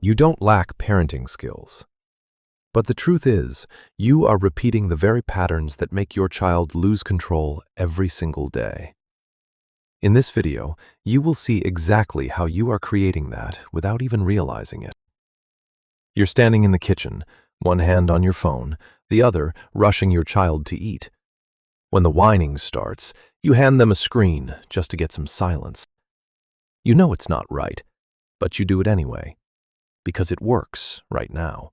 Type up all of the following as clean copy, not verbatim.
You don't lack parenting skills. But the truth is, you are repeating the very patterns that make your child lose control every single day. In this video, you will see exactly how you are creating that without even realizing it. You're standing in the kitchen, one hand on your phone, the other rushing your child to eat. When the whining starts, you hand them a screen just to get some silence. You know it's not right, but you do it anyway, because it works right now.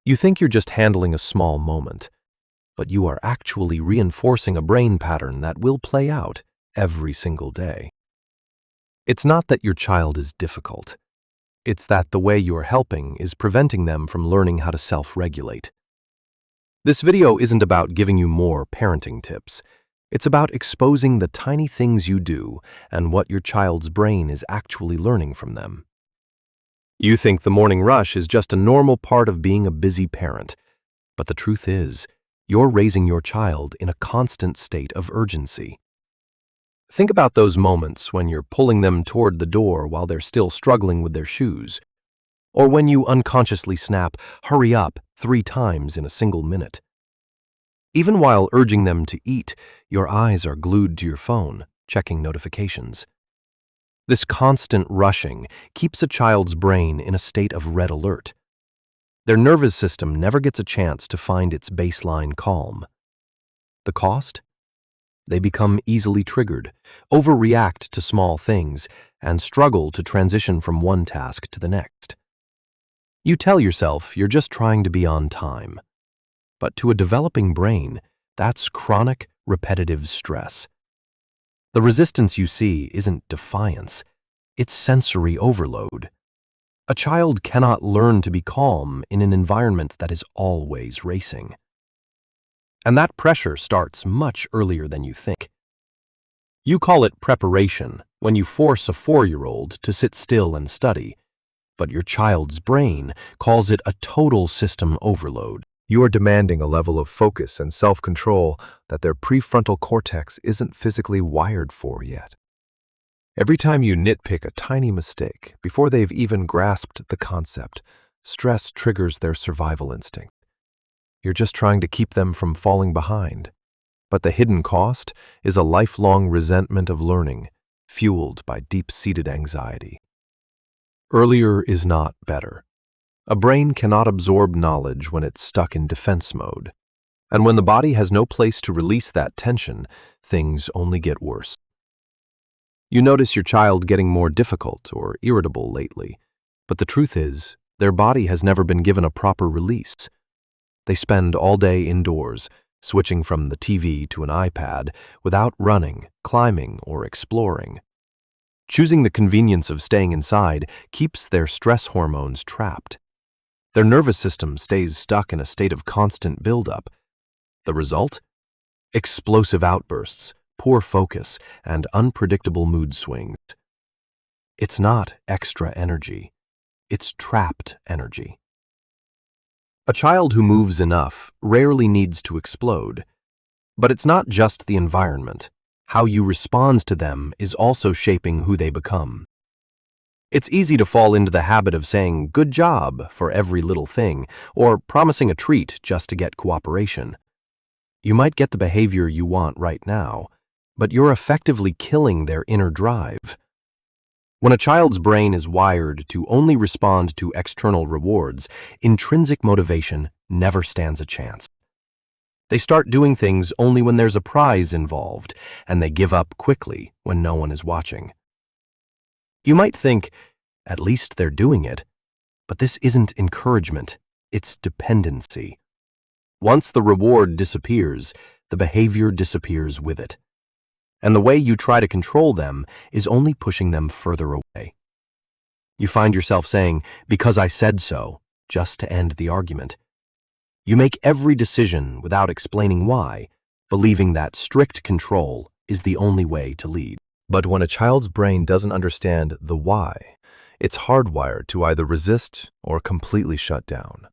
You think you're just handling a small moment, but you are actually reinforcing a brain pattern that will play out every single day. It's not that your child is difficult. It's that the way you're helping is preventing them from learning how to self-regulate. This video isn't about giving you more parenting tips. It's about exposing the tiny things you do and what your child's brain is actually learning from them. You think the morning rush is just a normal part of being a busy parent, but the truth is, you're raising your child in a constant state of urgency. Think about those moments when you're pulling them toward the door while they're still struggling with their shoes, or when you unconsciously snap, "Hurry up," 3 times in a single minute. Even while urging them to eat, your eyes are glued to your phone, checking notifications. This constant rushing keeps a child's brain in a state of red alert. Their nervous system never gets a chance to find its baseline calm. The cost? They become easily triggered, overreact to small things, and struggle to transition from one task to the next. You tell yourself you're just trying to be on time. But to a developing brain, that's chronic, repetitive stress. The resistance you see isn't defiance, it's sensory overload. A child cannot learn to be calm in an environment that is always racing. And that pressure starts much earlier than you think. You call it preparation when you force a 4-year-old to sit still and study, but your child's brain calls it a total system overload. You are demanding a level of focus and self-control that their prefrontal cortex isn't physically wired for yet. Every time you nitpick a tiny mistake before they've even grasped the concept, stress triggers their survival instinct. You're just trying to keep them from falling behind. But the hidden cost is a lifelong resentment of learning, fueled by deep-seated anxiety. Earlier is not better. A brain cannot absorb knowledge when it's stuck in defense mode. And when the body has no place to release that tension, things only get worse. You notice your child getting more difficult or irritable lately, but the truth is, their body has never been given a proper release. They spend all day indoors, switching from the TV to an iPad, without running, climbing, or exploring. Choosing the convenience of staying inside keeps their stress hormones trapped. Their nervous system stays stuck in a state of constant buildup. The result? Explosive outbursts, poor focus, and unpredictable mood swings. It's not extra energy. It's trapped energy. A child who moves enough rarely needs to explode. But it's not just the environment. How you respond to them is also shaping who they become. It's easy to fall into the habit of saying "good job" for every little thing, or promising a treat just to get cooperation. You might get the behavior you want right now, but you're effectively killing their inner drive. When a child's brain is wired to only respond to external rewards, intrinsic motivation never stands a chance. They start doing things only when there's a prize involved, and they give up quickly when no one is watching. You might think, at least they're doing it, but this isn't encouragement, it's dependency. Once the reward disappears, the behavior disappears with it. And the way you try to control them is only pushing them further away. You find yourself saying, "because I said so," just to end the argument. You make every decision without explaining why, believing that strict control is the only way to lead. But when a child's brain doesn't understand the why, it's hardwired to either resist or completely shut down.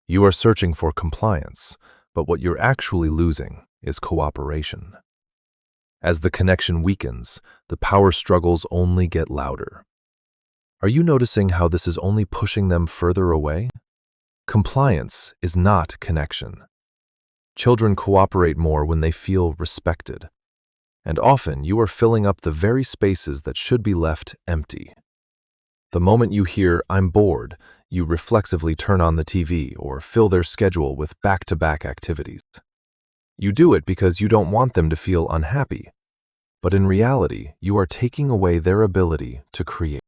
You are searching for compliance, but what you're actually losing is cooperation. As the connection weakens, the power struggles only get louder. Are you noticing how this is only pushing them further away? Compliance is not connection. Children cooperate more when they feel respected, and often you are filling up the very spaces that should be left empty. The moment you hear, "I'm bored," you reflexively turn on the TV or fill their schedule with back-to-back activities. You do it because you don't want them to feel unhappy, but in reality, you are taking away their ability to create.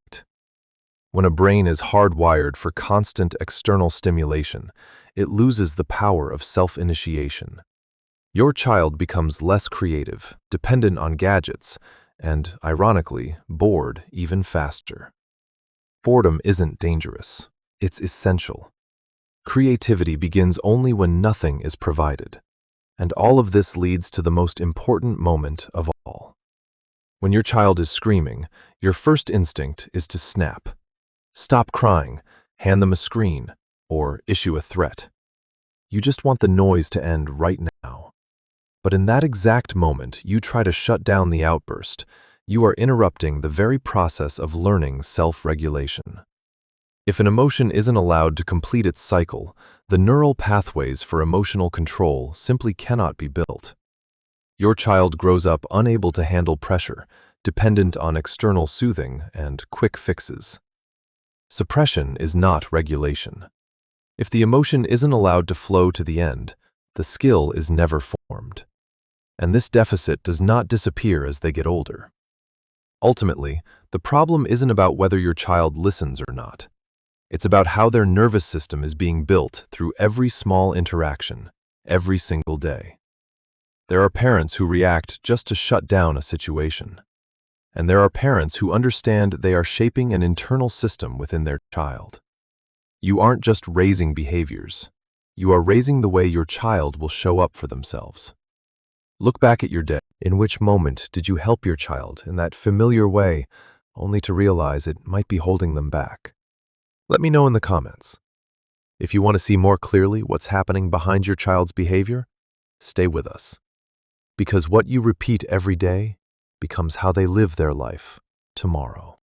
When a brain is hardwired for constant external stimulation, it loses the power of self-initiation. Your child becomes less creative, dependent on gadgets, and, ironically, bored even faster. Boredom isn't dangerous. It's essential. Creativity begins only when nothing is provided. And all of this leads to the most important moment of all. When your child is screaming, your first instinct is to snap. Stop crying, hand them a screen, or issue a threat. You just want the noise to end right now. But in that exact moment, you try to shut down the outburst. You are interrupting the very process of learning self-regulation. If an emotion isn't allowed to complete its cycle, the neural pathways for emotional control simply cannot be built. Your child grows up unable to handle pressure, dependent on external soothing and quick fixes. Suppression is not regulation. If the emotion isn't allowed to flow to the end, the skill is never formed. And this deficit does not disappear as they get older. Ultimately, the problem isn't about whether your child listens or not. It's about how their nervous system is being built through every small interaction, every single day. There are parents who react just to shut down a situation. And there are parents who understand they are shaping an internal system within their child. You aren't just raising behaviors. You are raising the way your child will show up for themselves. Look back at your day. In which moment did you help your child in that familiar way, only to realize it might be holding them back? Let me know in the comments. If you want to see more clearly what's happening behind your child's behavior, stay with us. Because what you repeat every day becomes how they live their life tomorrow.